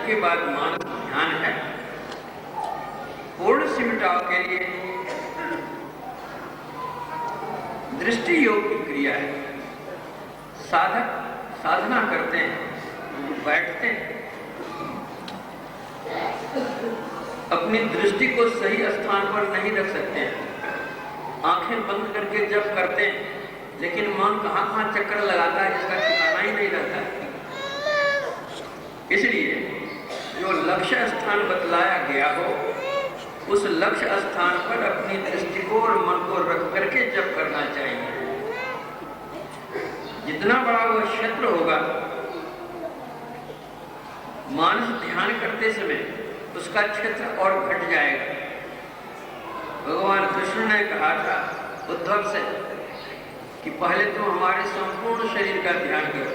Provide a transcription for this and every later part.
के बाद मानस ध्यान है। पूर्ण सिमटाव के लिए दृष्टि योग की क्रिया है। साधक साधना करते हैं, बैठते हैं, अपनी दृष्टि को सही स्थान पर नहीं रख सकते हैं। आंखें बंद करके जप करते हैं, लेकिन मन कहाँ चक्कर लगाता है इसका ठिकाना ही नहीं रहता है। इसलिए जो लक्ष्य स्थान बतलाया गया हो, उस लक्ष्य स्थान पर अपनी दृष्टि को और मन को रख करके जप करना चाहिए। जितना बड़ा वह क्षेत्र होगा, मानस ध्यान करते समय उसका क्षेत्र और घट जाएगा। भगवान कृष्ण ने कहा था उद्धव से कि पहले तुम हमारे संपूर्ण शरीर का ध्यान करो,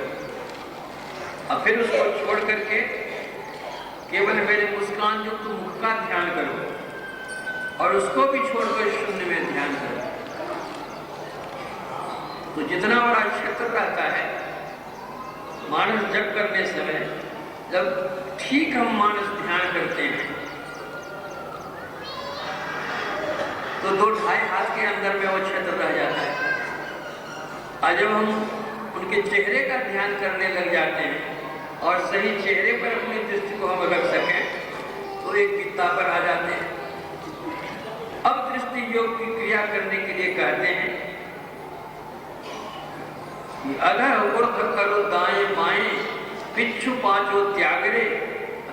और फिर उसको छोड़ करके केवल मेरे मुस्कान युक्त मुख का ध्यान करो, और उसको भी छोड़कर शून्य में ध्यान करो। तो जितना बड़ा क्षेत्र रहता है, मानस जप करने समय जब ठीक हम मानस ध्यान करते हैं तो 2-2.5 हाथ के अंदर में वो क्षेत्र रह जाता है। और जब हम उनके चेहरे का ध्यान करने लग जाते हैं और सही चेहरे पर अपनी दृष्टि को हम रख सकें, तो एक बित्ता पर आ जाते हैं। अब दृष्टि योग की क्रिया करने के लिए कहते हैं कि अधः ऊर्ध्व करो दाएं बाएं, पिच्छु पांचों त्यागरे,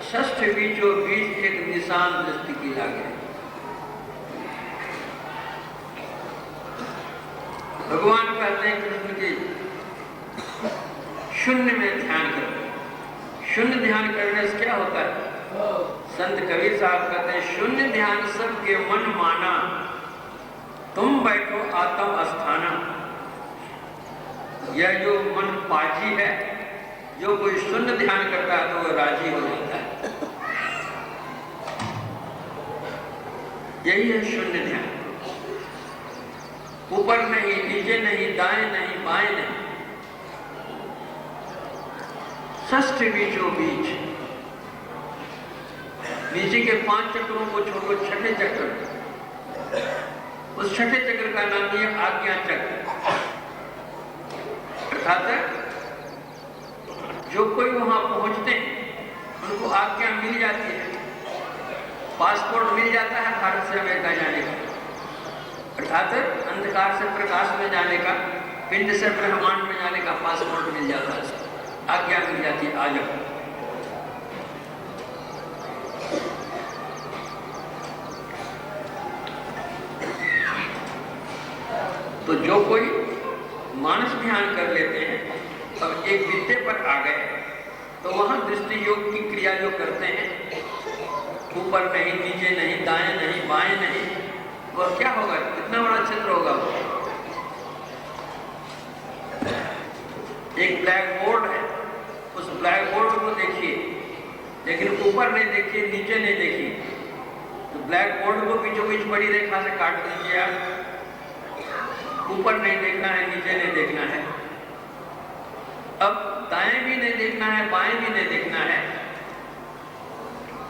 षष्ठ बीचों बीच एक निशान दृष्टि की लागे। भगवान कहते हैं कृष्ण के शून्य में ध्यान करो। शून्य ध्यान करने से क्या होता है? संत कबीर साहब कहते हैं शून्य ध्यान सबके मन माना, तुम बैठो आत्म अस्थाना। यह जो मन पाजी है, जो कोई शून्य ध्यान करता है तो वह राजी हो जाता है। यही है शून्य ध्यान। ऊपर नहीं, नीचे नहीं, दाएं नहीं, बाएं नहीं, षष्ठ बीचों बीच। नीचे के 5 चक्रों को छोड़कर छठे चक्र, उस छठे चक्र का नाम है आज्ञा चक्र। अर्थात जो कोई वहां पहुंचते हैं उनको आज्ञा मिल जाती है, पासपोर्ट मिल जाता है भारत से अमेरिका जाने का, अर्थात अंधकार से प्रकाश में जाने का, पिंड से ब्रह्मांड में जाने का पासपोर्ट मिल जाता है, आज्ञा मिल जाती है। आ जाओ। तो जो कोई मानस ध्यान कर लेते हैं, अब एक बित्ते पर आ गए, तो वहां दृष्टि योग की क्रिया जो करते हैं, ऊपर नहीं, नीचे नहीं, दाएं नहीं, बाएं नहीं, वह क्या होगा? कितना बड़ा क्षेत्र होगा वो? एक ब्लैक बोर्ड है, उस ब्लैक बोर्ड को देखिए, लेकिन ऊपर नहीं देखिए, नीचे नहीं देखिए। तो ब्लैक बोर्ड को बीचों बीच बड़ी रेखा से काट दीजिए आप। ऊपर नहीं देखना है, नीचे नहीं देखना है, अब दाएं भी नहीं देखना है, बाएं भी नहीं देखना है,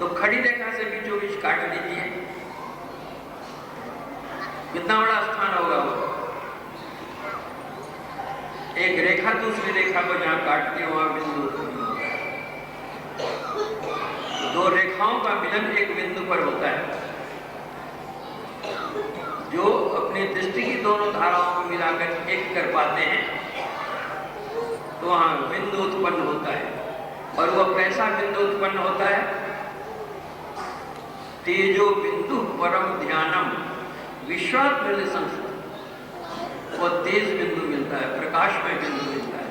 तो खड़ी रेखा से बीचों बीच काट दीजिए। कितना बड़ा स्थान होगा वो? एक रेखा दूसरी रेखा को जहां काटती है वहां बिंदु होता है। 2 रेखाओं का मिलन एक बिंदु पर होता है। जो अपनी दृष्टि की दोनों धाराओं को मिलाकर एक कर पाते हैं, तो वहां बिंदु उत्पन्न होता है। और वह कैसा बिंदु उत्पन्न होता है? तेजो बिंदु परम ध्यानम विश्वास मिलने संस्कृत, वह तेज बिंदु मिलता है, प्रकाश में बिंदु मिलता है।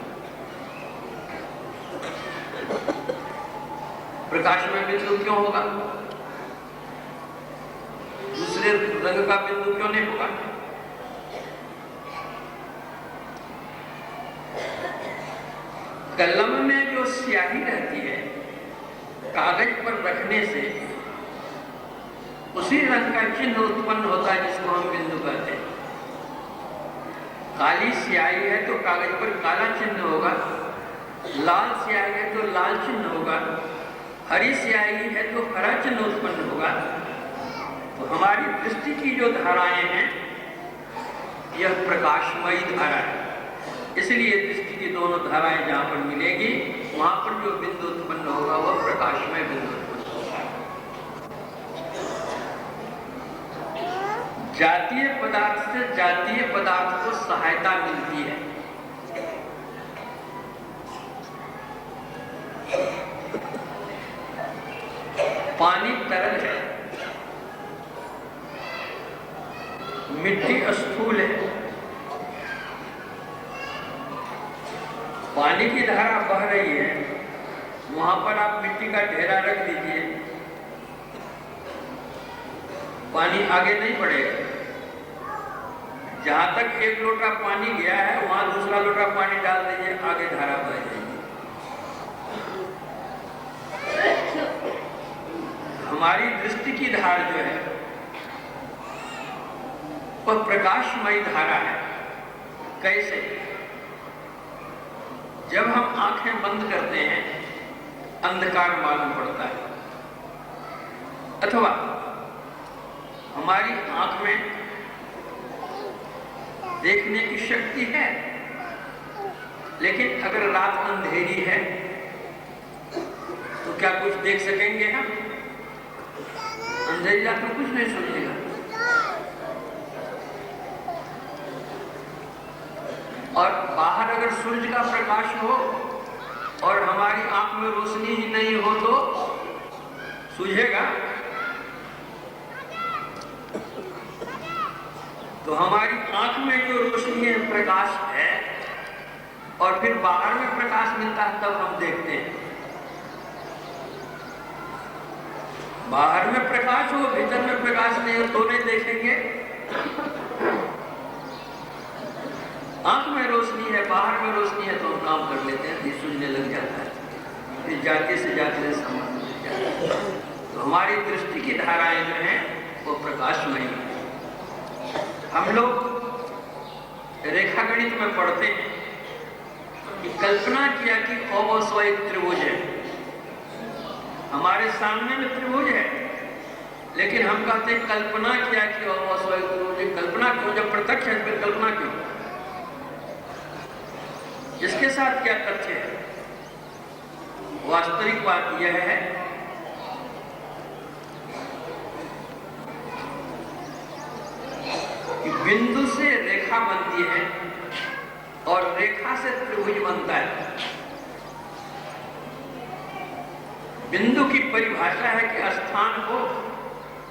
प्रकाश में बिंदु क्यों होगा? दूसरे रंग का बिंदु क्यों नहीं होगा? कलम में जो स्याही रहती है, कागज पर रखने से उसी रंग का चिन्ह उत्पन्न होता है जिसको हम बिंदु कहते हैं। काली स्याही है तो कागज पर काला चिन्ह होगा, लाल स्याही है तो लाल चिन्ह होगा, हरी स्याही है तो हरा चिन्ह उत्पन्न होगा। तो हमारी दृष्टि की जो धाराएं हैं यह प्रकाशमयी धारा है, इसलिए दृष्टि की दोनों धाराएं जहां पर मिलेगी वहां पर जो बिंदु उत्पन्न होगा वह प्रकाशमय बिंदु उत्पन्न होगा। जातीय पदार्थ से जातीय पदार्थ को सहायता मिलती है। पानी तरल है, मिट्टी स्थूल है। पानी की धारा बह रही है, वहां पर आप मिट्टी का ढेरा रख दीजिए, पानी आगे नहीं बढ़ेगा। जहां तक एक लोटा पानी गया है वहां दूसरा लोटा पानी डाल दीजिए, आगे धारा बह जाएगी। हमारी दृष्टि की धार जो है वह प्रकाशमयी धारा है। कैसे? जब हम आंखें बंद करते हैं अंधकार मालूम पड़ता है, अथवा हमारी आंख में देखने की शक्ति है, लेकिन अगर रात अंधेरी है तो क्या कुछ देख सकेंगे हम? अंधेरी रात में कुछ नहीं सुनिएगा। और बाहर अगर सूरज का प्रकाश हो और हमारी आंख में रोशनी ही नहीं हो तो सूझेगा। तो हमारी आंख में जो रोशनी है, प्रकाश है, और फिर बाहर में प्रकाश मिलता है तब हम देखते हैं। बाहर में प्रकाश हो, भीतर में प्रकाश नहीं हो तो नहीं देखेंगे। आंख में रोशनी है, बाहर में रोशनी है तो हम काम कर लेते हैं, फिर सूझने लग जाता है, फिर जाते से जाते संबंध मिल जाता है। तो हमारी दृष्टि की धाराएं जो हैं वो प्रकाशमयी है। हम लोग रेखा गणित में पढ़ते हैं कि कल्पना किया कि अवस्वयिक त्रिभुज है, हमारे सामने में त्रिभुज है, लेकिन हम कहते हैं कल्पना किया कि अवस्वयिक त्रिभुज है। कल्पना क्यों? जब प्रत्यक्ष है फिर कल्पना क्यों? इसके साथ क्या तथ्य है? वास्तविक बात यह है कि बिंदु से रेखा बनती है और रेखा से त्रिभुज बनता है। बिंदु की परिभाषा है कि स्थान हो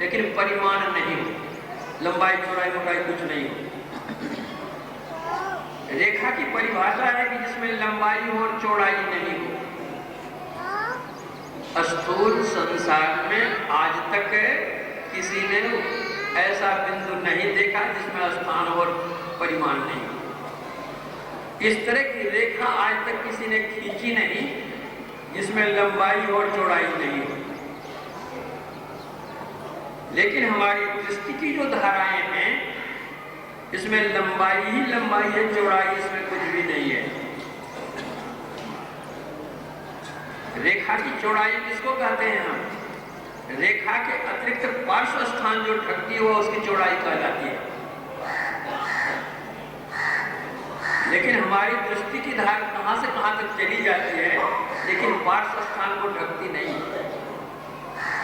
लेकिन परिमाण नहीं हो, लंबाई चौड़ाई मोटाई कुछ नहीं हो। रेखा की परिभाषा है कि जिसमें लंबाई हो और चौड़ाई नहीं हो। स्थूल संसार में आज तक किसी ने ऐसा बिंदु नहीं देखा जिसमें स्थान और परिमाण नहीं हो। इस तरह की रेखा आज तक किसी ने खींची नहीं जिसमें लंबाई और चौड़ाई नहीं हो। लेकिन हमारी दृष्टि की जो धाराएं हैं इसमें लंबाई ही लंबाई है, चौड़ाई इसमें कुछ भी नहीं है। रेखा की चौड़ाई किसको कहते हैं हम? रेखा के अतिरिक्त पार्श्व स्थान जो ढकती है उसकी चौड़ाई कहलाती है। लेकिन हमारी दृष्टि की धार कहां से कहां तक चली जाती है, लेकिन पार्श्व स्थान को ढकती नहीं,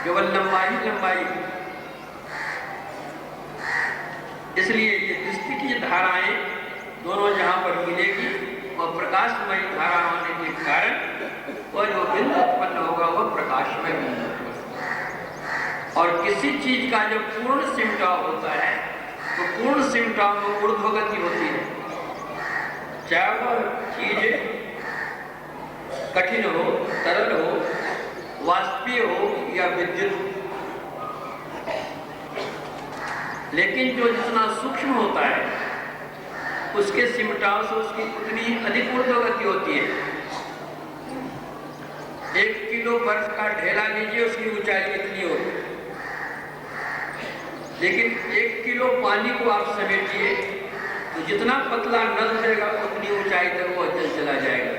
केवल लंबाई लंबाई। इसलिए ये दृष्टि की धाराएं दोनों जहां पर मिलेगी और प्रकाशमय धारा होने के कारण वह जो बिंदु उत्पन्न होगा वह प्रकाशमय बिंदु होगा। और किसी चीज का जब पूर्ण सिमटाव होता है तो पूर्ण सिमटाव में ऊर्ध्वगति होती है। चाहे वह चीज कठिन हो, तरल हो, वाष्पीय हो या विद्युत, लेकिन जो जितना सूक्ष्म होता है उसके सिमटाव से उसकी उतनी अधिक ऊर्ध्वगति होती है। 1 किलो बर्फ का ढेला लीजिए, उसकी ऊंचाई कितनी होगी, लेकिन 1 किलो पानी को आप समेटिए तो जितना पतला नल रहेगा उतनी ऊंचाई तक वो चला जाएगा।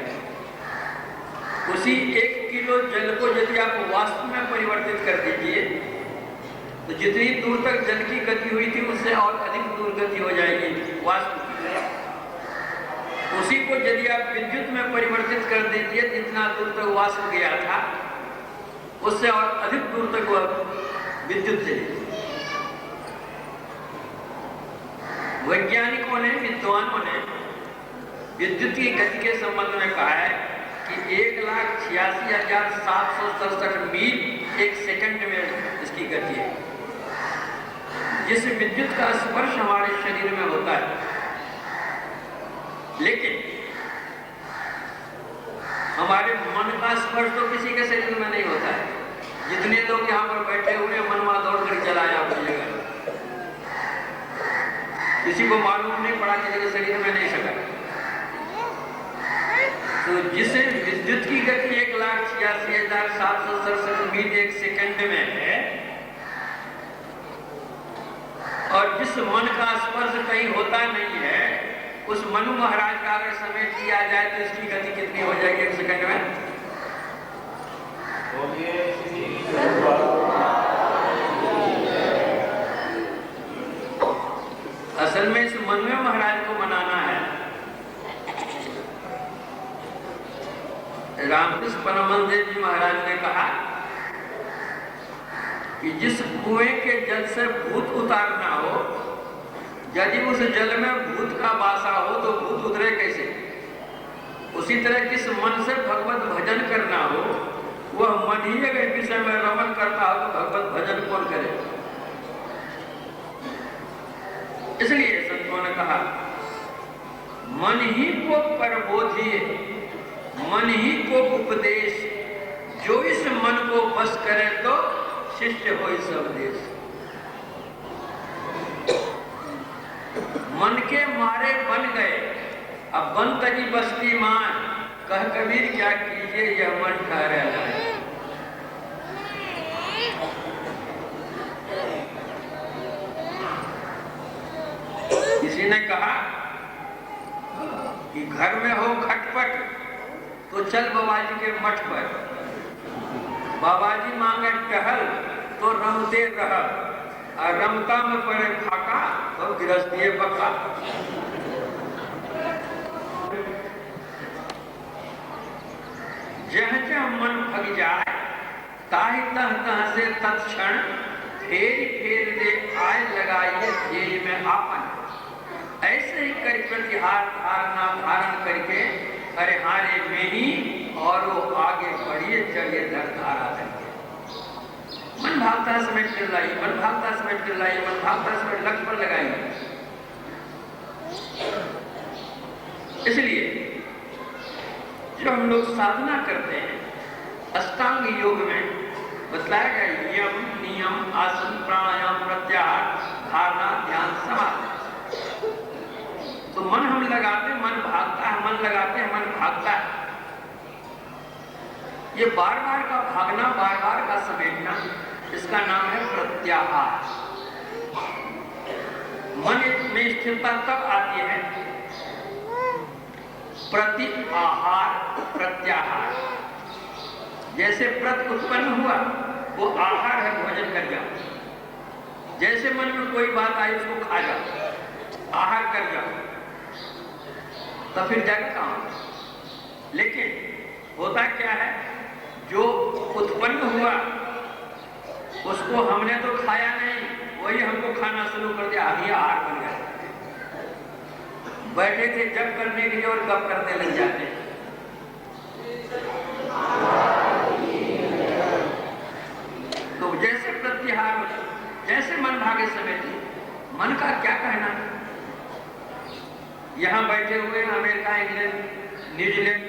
उसी 1 किलो किलो जल को यदि आप वाष्प में परिवर्तित कर दीजिए तो जितनी दूर तक जल की गति हुई थी उससे और अधिक दूर गति हो जाएगी वाष्प की। उसी को यदि आप विद्युत में परिवर्तित कर दीजिए, जितना दूर तक वाष्प गया था उससे और अधिक दूर तक वह विद्युत चलेगी। वैज्ञानिकों ने, विद्वानों ने विद्युत की गति के संबंध में कहा है कि 1,86,767 मील एक सेकंड में इसकी गति है। जिस विद्युत का स्पर्श हमारे शरीर में होता है, लेकिन हमारे मन का स्पर्श तो किसी के शरीर में नहीं होता है। जितने लोग यहाँ पर बैठे हुए मनवा दौड़ कर चलाया अपनी जगह, किसी को मालूम नहीं पड़ा, किसी के शरीर में नहीं सका। तो जिसे विद्युत की गति 1,86,767 मील एक सेकंड में है और जिस मन का स्पर्श कहीं होता नहीं है, उस मनु महाराज का अगर समेट किया जाए तो इसकी गति कितनी हो जाएगी एक सेकंड में? असल में इस मनु महाराज को मनाना है। रामकृष्ण परमहंस जी महाराज ने कहा कि जिस कुएं के जल से भूत उतारना हो, यदि उस जल में भूत का वासा हो तो भूत उतरे कैसे? उसी तरह जिस मन से भगवत भजन करना हो, वह मन ही अगर विषय में रमन करता हो तो भगवत भजन कौन करे? इसलिए संतों ने कहा मन ही को प्रबोधिए, मन ही को उपदेश, जो इस मन को बस करे तो शिष्य हो सब देश। मन के मारे बन गए, अब बन तजी बस्ती मान, कह कबीर क्या कीजिए यह मन ठहरा लाए। किसी ने कहा कि घर में हो खटपट तो चल बाबाजी के मठ पर, बाबाजी मांगे टहल तो रमते रह, और रमता में पड़े फाका तो गृहस्थी बका। जह जह मन भग जाए ताहि तह तह से तत्क्षण फेर फेर दे आय लगाइए ध्येय में आपन। ऐसे ही कर प्रतिहार धारणा धारण करके अरे हारे में ही और वो आगे बढ़िए चलिए धर धारा करके। मन भागता समेट कर लाइए, मन भागता समेट कर लाइए, मन भागता समेट लक्ष्य पर लगाइए। इसलिए जो हम लोग साधना करते हैं अष्टांग योग में बतलाया गया यम नियम आसन प्राणायाम प्रत्याहार धारणा ध्यान समाधि। तो मन हम लगाते हैं, मन भागता है, मन लगाते हैं, मन भागता है। ये बार बार का भागना, बार बार का समेटना, इसका नाम है प्रत्याहार। मन में स्थिरता तब आती है प्रति आहार प्रत्याहार। जैसे प्रत उत्पन्न हुआ वो आहार है, भोजन कर जाओ। जैसे मन में कोई बात आई उसको खा जाओ, आहार कर जाओ, तो फिर जाकर काम। लेकिन होता क्या है, जो उत्पन्न हुआ उसको हमने तो खाया नहीं, वही हमको खाना शुरू कर दिया, आधी आहार बन गया। बैठे थे जब करने के लिए और गप करने लग जाते। तो जैसे प्रत्याहार होता, जैसे मन भागे समेट, मन का क्या कहना। यहाँ बैठे हुए अमेरिका, इंग्लैंड, न्यूजीलैंड,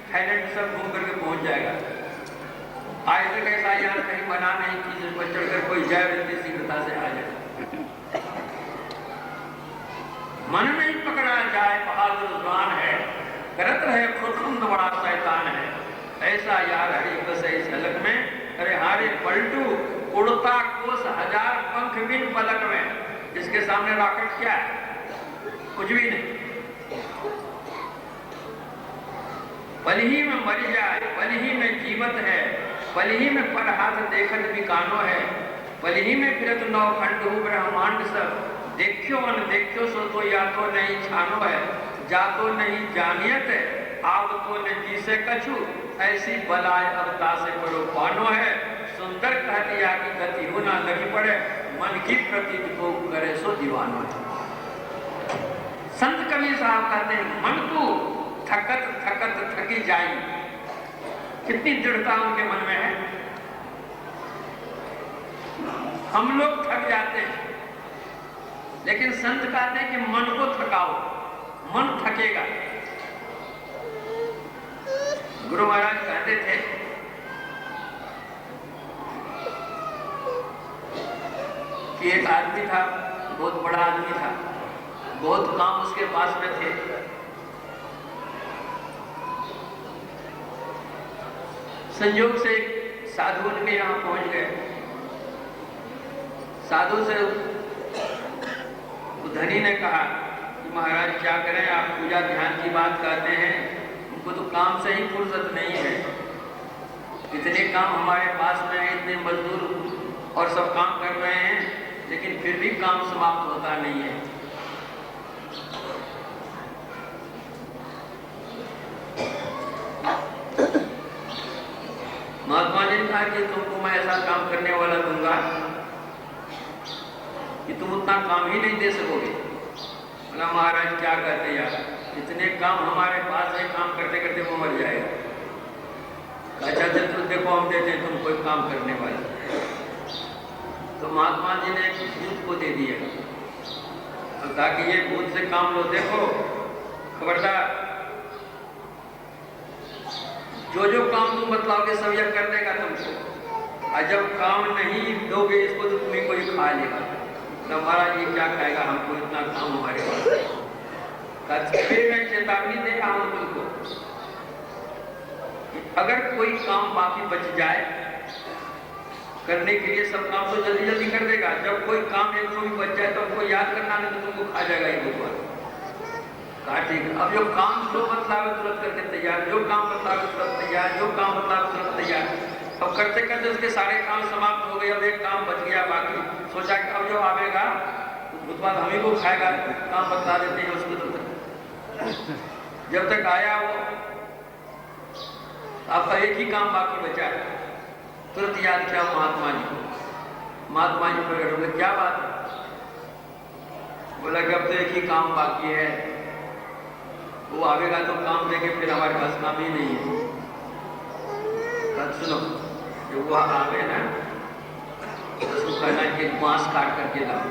थाईलैंड सब घूम करके पहुंच जाएगा। आज तक ऐसा यहाँ कहीं बना नहीं कि जिस पर चढ़कर कोई जय व्यक्ति शीघ्रता से आ जाए। मन नहीं पकड़ा जाए बहादुर जवान है, करत रहे खुद बड़ा शैतान है। ऐसा यार हरी बस इस झलक में, अरे हारे पलटू उड़ता कोस हजार पंख बिन पलक में। इसके सामने रॉकेट क्या है? कुछ भी नहीं। पल ही में मर जाए, पल ही में जीवत है, पल ही में पर हाथ देखत बिकानो है, पल ही में फिरत नौखंड हो ब्रह्मांड सब, देखो न देखो सो तो या तो नहीं छानो है, जा तो नहीं जानियत है, आव तो न जी से कछु, ऐसी बलाय अवता से बड़ो पानो है, सुंदर कह दिया कि गति हो ना लगी पड़े, मन की प्रतीत को करे सो दीवानो है। संत कबीर साहब कहते हैं मन को थकत थकत थकी जाई, कितनी दृढ़ता उनके मन में है। हम लोग थक जाते हैं, लेकिन संत कहते हैं कि मन को थकाओ, मन थकेगा। गुरु महाराज कहते थे कि एक आदमी था, बहुत बड़ा आदमी था, बहुत काम उसके पास में थे। संयोग से एक साधु उनके यहाँ पहुंच गए। साधु से धनी ने कहा कि महाराज क्या करें, आप पूजा ध्यान की बात कहते हैं, उनको तो काम से ही फुर्सत नहीं है, इतने काम हमारे पास में है, इतने मजदूर और सब काम कर रहे हैं, लेकिन फिर भी काम समाप्त होता नहीं है। महात्मा जी ने कहा कि तुमको मैं ऐसा काम करने वाला दूंगा कि तुम उतना काम ही नहीं दे सकोगे। बोला महाराज क्या कहते यार, इतने काम हमारे पास है, काम करते करते वो मर जाएगा। अच्छा चल देखो हम देते हैं तुम कोई काम करने वाले। तो महात्मा जी ने एक भूत को दे दिया और कहा कि ये भूत से काम लो, देखो खबरदार जो जो काम तुम बतलाओगे सब यह कर देगा तुमको, और जब काम नहीं दोगे इसको तो तुम्हें कोई खा लेगा। तो महाराज ये क्या खाएगा, हमको इतना काम हमारे पास। फिर मैं चेतावनी दे रहा हूं तुमको, अगर कोई काम बाकी बच जाए करने के लिए, सब काम तो जल्दी जल्दी कर देगा, जब कोई काम एक भी बच जाए तो हमको याद करना नहीं तो तुमको खा जाएगा ये भगवान। कहा ठीक है, अब जो काम जो बतलावे तुरंत करके तैयार, जो काम बतलावे तुरंत तैयार, जो काम बतलावे तुरंत तैयार। अब करते करते उसके सारे काम समाप्त हो गए, अब एक काम बच गया बाकी। सोचा कि अब जो आवेगा उसके बाद हम ही को खाएगा, काम बतला देते हैं उसको। जब तक आया वो आपका एक ही काम बाकी बचा है, तुरंत याद किया महात्मा जी को। महात्मा जी प्रकट हो गए, क्या बात है? बोला कि अब तो एक ही काम बाकी है, वो आवेगा तो काम देके फिर हमारे पास काम ही नहीं है। सुनो, जो वो आवे ना उसको कहना कि बांस काट करके लाओ,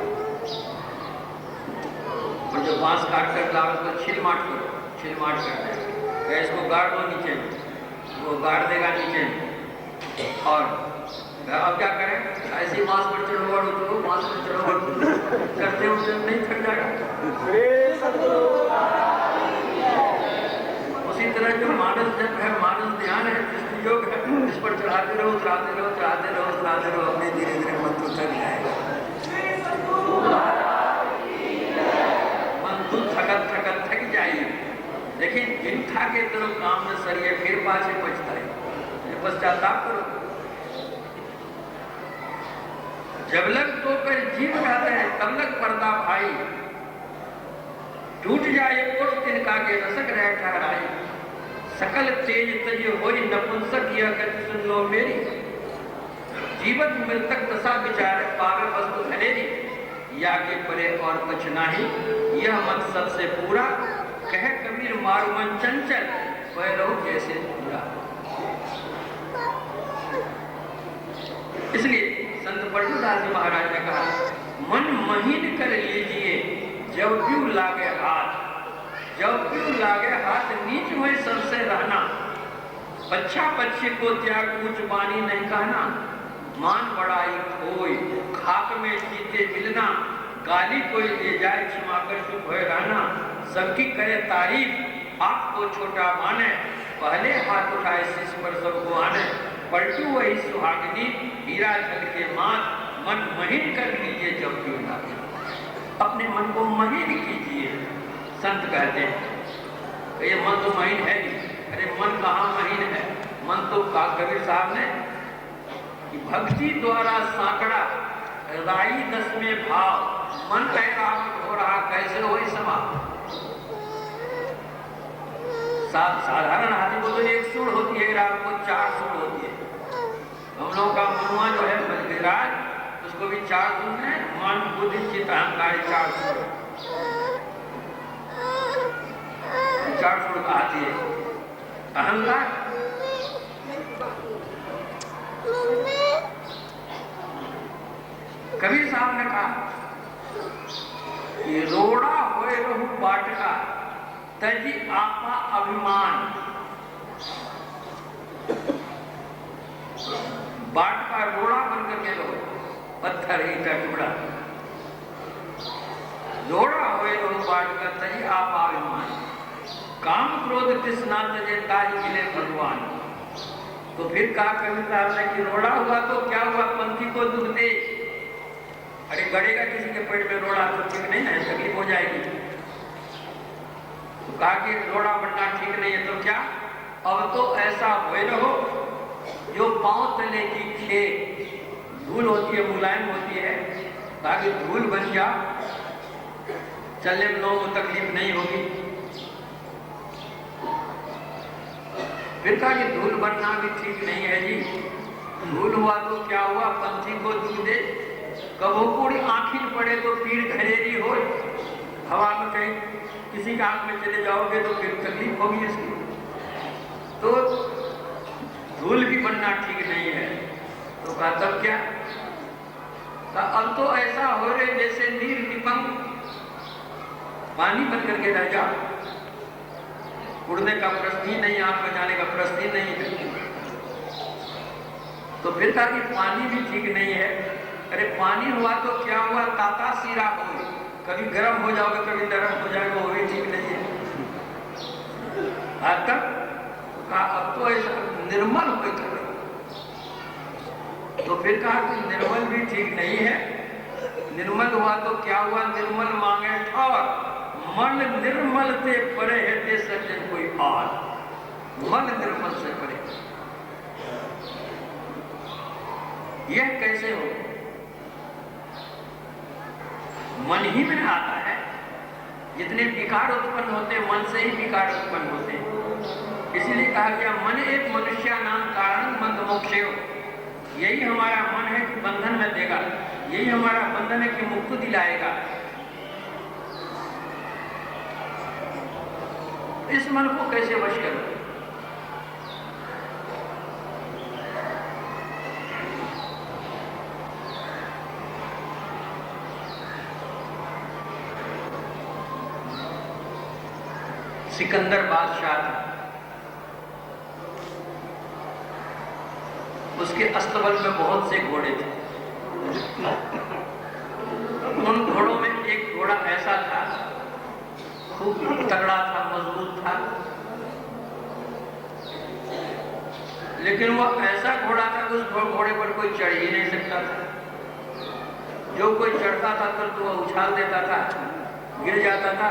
और जो बांस काट कर लाओ उसको छिल माट करो, छिल माट कर दे, इसको गाड़ दो नीचे, वो गाड़ देगा नीचे। और अब क्या करें, ऐसी बांस पर चढ़ो उठो, बांस पर चढ़ो करते उठते नहीं थक जाएगा। उसी तरह जो मानस जप है, मानस ध्यान है, दृष्टि योग है, इस पर चढ़ाते रहो, चढ़ाते रहो, चढ़ाते रहो, चढ़ाते रहो, अपने धीरे धीरे मन तो थक जाएगा। मन तो थकत थकत थक जाइए, लेकिन जिंठा के तरफ काम में सरिये फिर पाछे पछताए, पश्चाताप करो। जब लग तो कर जीव रहते हैं तब लग पर्दा भाई, टूट जाए कोट तिनका के रसक रह ठहराई, सकल तेज तज होई नपुंसक यह गति सुन लो मेरी, जीवन मृतक दशा विचार पावे वस्तु धनेरी, या के परे और कुछ नाही यह मत सबसे पूरा, कह कबीर मारू मन चंचल पैरो जैसे पूरा। इसलिए संत पट्टूदास जी महाराज ने कहा, मन महीन कर लीजिए जब क्यों लागे हाथ, जब क्यों लागे हाथ नीच हुए सबसे रहना, बच्चा बच्चे को त्याग कुछ बानी नहीं कहना, मान बड़ाई खोई खाक में जीते मिलना, गाली कोई ले जाए क्षमा कर चुप हुए रहना, सबकी करे तारीफ आपको छोटा माने, पहले हाथ उठाए शीश पर सबको आने, पलटू वही सुहागनी हीरा जल के मात, मन महीन कर लीजिए जब क्यों लागे। अपने मन को महीन कीजिए, संत कहते हैं। ये मन तो महीन है नहीं, अरे मन कहाँ महीन है, मन तो कबीर साहब ने कि भक्ति द्वारा सांकड़ा राई दस में भाव, मन एकाग्र हो रहा कैसे हो समा। साधारण हाथी को तो एक सूढ़ होती है, रात को 4 सूढ़ होती है। हम लोगों का मनुआ जो है बजराज, उसको भी 4 सूढ़ है, मन बुद्धि चित्त अहंकार 4 सूढ़, 4 सूढ़ का हाथी है। अहंकार कबीर साहब ने कहा कि रोड़ा होए रहू बाटका तजी आपा अभिमान। बाट का रोड़ा बनकर के रहो, पत्थर ईटा टुकड़ा, रोड़ा होए रहू बाट का तजी आपा अभिमान। काम क्रोध तृष्णा तजे ताज मिले भगवान। तो फिर कहा कबीर साहब ने कि रोड़ा हुआ तो क्या हुआ, पंथी को दुख दे। अरे गड़ेगा किसी के पेट में रोड़ा तो ठीक नहीं है, तकलीफ हो जाएगी। तो कहा कि रोड़ा बनना ठीक नहीं है तो क्या, अब तो ऐसा होए रहो जो पांव तले की खेत धूल होती है, मुलायम होती है, ताकि धूल बन जा, चलने में लोगों को तकलीफ नहीं होगी। फिर कहा कि धूल बनना भी ठीक नहीं है जी, धूल हुआ तो क्या हुआ, पंथी को दूध दे। कबो पूरी आँखिन पड़े तो पीड़ घरेरी हो, हवा में कहीं किसी का आंख में चले जाओगे तो फिर तकलीफ होगी इसकी। तो धूल भी बनना ठीक नहीं है। तो कहा तब क्या, अब तो ऐसा हो रहे जैसे नीर निपंग, पानी बन करके रह जाओ, उड़ने का प्रश्न ही नहीं, आंख में जाने का प्रश्न ही नहीं है। तो फिर कहा कि पानी भी ठीक नहीं है। अरे पानी हुआ तो क्या हुआ, ताता सीरा हो, कभी गर्म हो जाओगे कभी नरम हो जाएगा, वो भी ठीक नहीं है। तब कहा अब तो ऐसा निर्मल हो गए। तो फिर कहा कि निर्मल भी ठीक नहीं है। निर्मल हुआ तो क्या हुआ, निर्मल मांगे ठौर, मन निर्मल से परे है सज्जन कोई और। मन निर्मल से परे, यह कैसे हो, मन ही में आता है। जितने विकार उत्पन्न होते हैं मन से ही विकार उत्पन्न होते हैं। इसीलिए कहा गया मन एक मनुष्य नाम कारण बंध मोक्षे हो। यही हमारा मन है कि बंधन में देगा, यही हमारा बंधन है कि मुक्ति दिलाएगा। इस मन को कैसे वश करो, सिकंदर बादशाह था, उसके अस्तबल में बहुत से घोड़े थे। उन घोड़ों में एक घोड़ा ऐसा था, खूब तगड़ा था, मजबूत था, लेकिन वो ऐसा घोड़ा था कि उस घोड़े पर कोई चढ़ ही नहीं सकता था। जो कोई चढ़ता था तो वह उछाल देता था, गिर जाता था,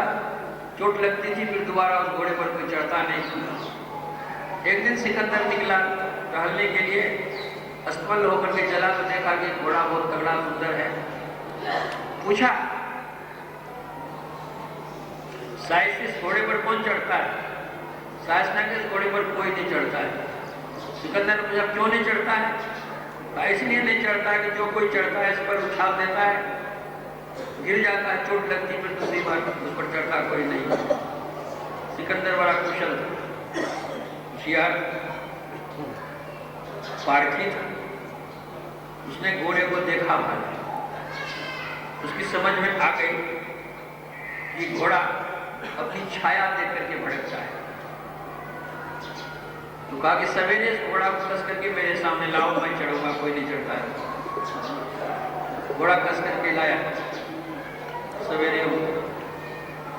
चोट लगती थी, फिर दोबारा उस घोड़े पर कोई चढ़ता नहीं। एक दिन सिकंदर निकला टहलने के लिए, अस्तबल होकर के चला तो देखा कि घोड़ा बहुत तगड़ा सुंदर है। पूछा, साइस इस घोड़े पर कौन चढ़ता है? साइस ने इस घोड़े पर कोई नहीं चढ़ता है। सिकंदर ने पूछा क्यों नहीं चढ़ता है? इसलिए नहीं चढ़ता है कि जो कोई चढ़ता है इस पर उछाल देता है, गिर जाता है, चोट लगती है, फिर दूसरी बार उस पर चढ़ता कोई नहीं। सिकंदर बड़ा कुशल होशियार पारखी था। उसने घोड़े को देखा भाई, उसकी समझ में आ गई कि घोड़ा अपनी छाया देख करके भड़कता है। तो कहा कि सवेरे इस घोड़ा को कस करके मेरे सामने लाओ, मैं चढ़ूंगा, कोई नहीं चढ़ता है। घोड़ा कस करके लाया, सवेरे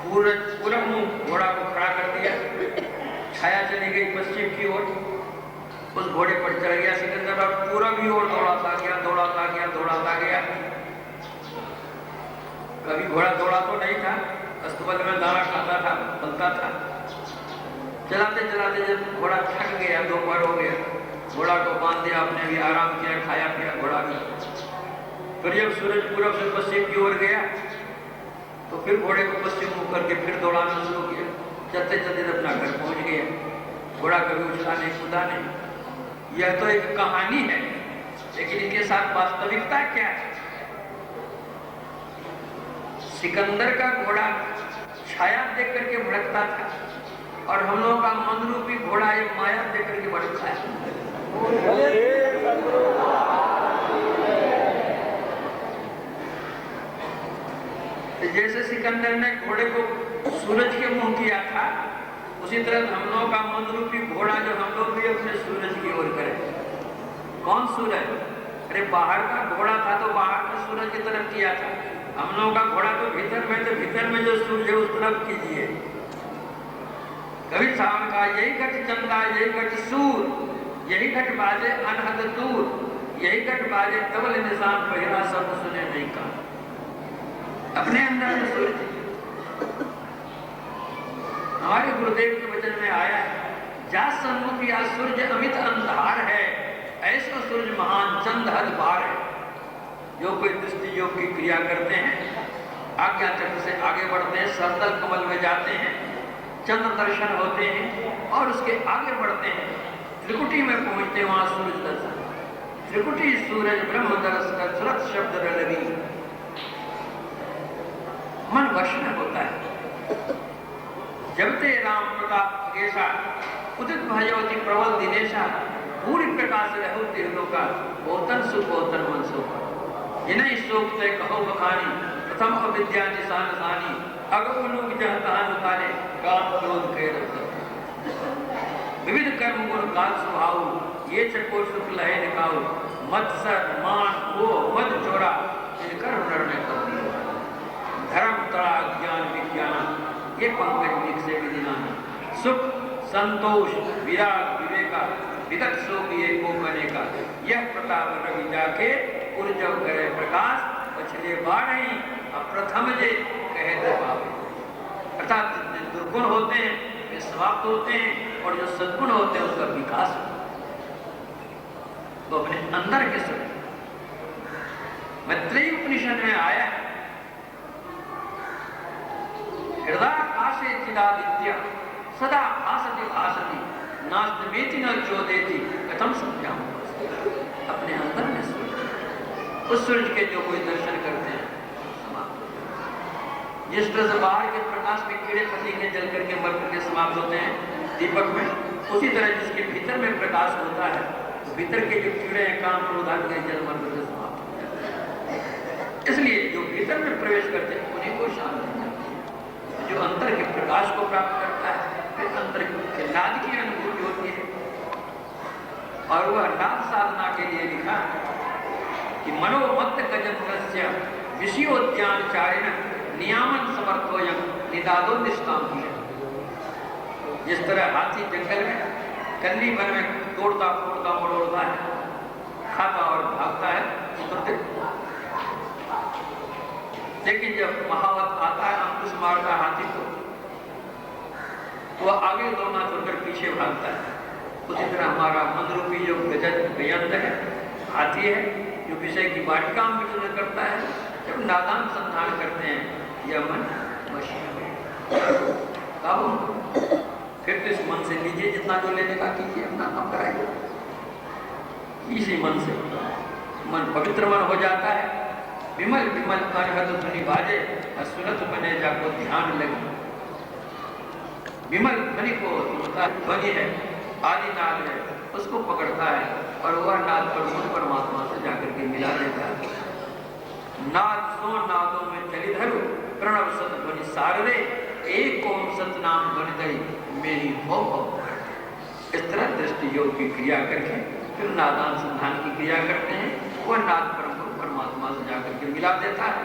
पूरा मुंह घोड़ा को खड़ा कर दिया, छाया चली गई पश्चिम की ओर, उस घोड़े पर चढ़ गया सिकंदर और पूरब की ओर दौड़ाता गया। कभी घोड़ा दौड़ा तो नहीं था, अस्तबल में दाना खाता था, पलता था। चलाते चलाते जब घोड़ा थक गया, दोपहर हो गया, घोड़ा को बांध दिया, आपने भी आराम किया, खाया पिया घोड़ा भी। फिर जब सूरज पूरब से पश्चिम की ओर गया तो फिर घोड़े को पश्चिम मुख करके फिर दौड़ाना शुरू किया। चलते चलते अपना घर पहुंच गया। घोड़ा कभी उछला नहीं, कूदा नहीं। यह तो एक कहानी है, लेकिन इनके साथ वास्तविकता क्या है? सिकंदर का घोड़ा छाया देख करके भड़कता था और हम लोगों का मन रूपी घोड़ा ये माया देख करके भड़कता है। जैसे सिकंदर ने घोड़े को सूरज के मुंह किया था, उसी तरह हम लोगों का मन रूपी घोड़ा जो हम लोग भी अपने सूरज की ओर करें। कौन सूरज? अरे बाहर का घोड़ा था तो बाहर का सूरज की तरफ किया था। हम लोगों का घोड़ा तो भीतर में जो सूरज है उस तरफ कीजिए। कभी सावन का यही घट चंदा, यही घट सूर, यही घट बाजे अनहद दूर, यही घट बाजे तबल निशान पहिरा सब सुने नहीं का। अपने अंदर में सूरज। हमारे गुरुदेव के वचन में आया है, जा सन्मुख या सूर्य अमित अंधार है, ऐसा सूर्य महान चंद हद पार है। जो कोई दृष्टि योग की क्रिया करते हैं, आज्ञा चक्र से आगे बढ़ते हैं, सहस्त्र कमल में जाते हैं, चंद्र दर्शन होते हैं और उसके आगे बढ़ते हैं, त्रिकुटी में पहुंचते हैं, वहां सूरज दर्शन। त्रिकुटी सूरज ब्रह्म दर्श का सुरत शब्द रलवी। मन वश में होता है। जब ते राम प्रताप खगेशा, उदित भजवती प्रबल दिनेशा, पूरी प्रकाश रहो तीर्थों का, बहुतन सुख बहुतन मन सुख। जिन्हें शोक ते कहो बखानी, प्रथम अविद्या निशान सानी, अगुनु जहतान उतारे, काम क्रोध के रखो। विविध कर्म गुण काल स्वभाव, ये चकोर सुख लहे निकाओ, मत्सर मान वो मद चोरा, इनकर हुनर में कर दिया। धर्म तड़ा ज्ञान विज्ञान, ये पंकज लिख से विधिनाना। सुख संतोष विराग विवेका, विगत शोक ये को बने का। यह प्रताप रवि जाके उर्जव करे प्रकाश, पछले बाढ़ अप्रथम जे कहे दे पावे। अर्थात दुर्गुण होते हैं वे समाप्त होते हैं और जो सद्गुण होते हैं उसका विकास होता है। तो अपने अंदर के सुख मैत्रेयी उपनिषद में आया है, हृदयाकाशे चिदादित्य सदा भासति भासति, नास्तिमेति न चोदेति कथम सत्याम। अपने अंदर में सूरज, उस सूरज के जो कोई दर्शन करते हैं समाप्त। जिस तरह से बाहर के प्रकाश में कीड़े पतंगे जल करके मर करके समाप्त होते हैं दीपक में, उसी तरह जिसके भीतर में प्रकाश होता है तो भीतर के जो कीड़े हैं काम क्रोध आदि जल मर करके समाप्त हो जाते हैं। इसलिए जो भीतर में प्रवेश करते हैं उन्हीं को शांति मिलती है। जो अंतर के प्रकाश को प्राप्त करता है फिर अंतर के नाद की अनुभूति होती है। और वह नाद साधना के लिए लिखा कि मनोमत्त गजस्य विषयोद्यान चारिण नियामन समर्थोयम निदादो निष्काम किया। जिस तरह हाथी जंगल में कन्नी भर में तोड़ता फोड़ता मरोड़ता है, खाता और भागता है, लेकिन जब महावत आता है अंकुश मारता हाथी को, वह आगे दौड़ना छोड़कर पीछे भागता है। उसी तरह हमारा मन रूपी जो गजंत है, हाथी है, जो विषय की वाटिका में विचरण करता है, जब नादान संधान करते हैं यह मन वश में। फिर तो इस मन से लीजिए, जितना जो लेने का कीजिए, अपना काम कराइए। इसी मन से मन पवित्र मन हो जाता है। विमल विमल अनहद ध्वनि बाजे, सुनत बने जाको ध्यान लगे। विमल ध्वनि को ध्वनि है, आदि नाद है, उसको पकड़ता है और वह नाद परमात्मा से जाकर के मिला देता है। नाद सो नादों में चली धरु, प्रणव सत ध्वनि सारे, एक ओम सतनाम ध्वनि दई मेरी हो। इस तरह दृष्टि योग की क्रिया करके फिर नादान संधान की क्रिया करते हैं। वह नाद परमात्मा से जाकर के मिला देता है।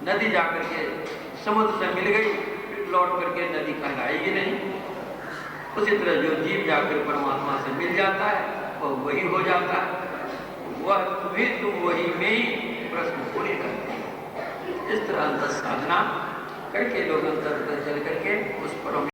नदी जाकर के समुद्र से मिल गई, फिर लौट करके नदी कहलाएगी नहीं। उसी तरह जो जीव जाकर परमात्मा से मिल जाता है वह वही हो जाता है। वह भी तुम वही में ही प्रश्न पूरी करते हैं। इस तरह अंतर साधना करके लोग अंतर चल करके उस परम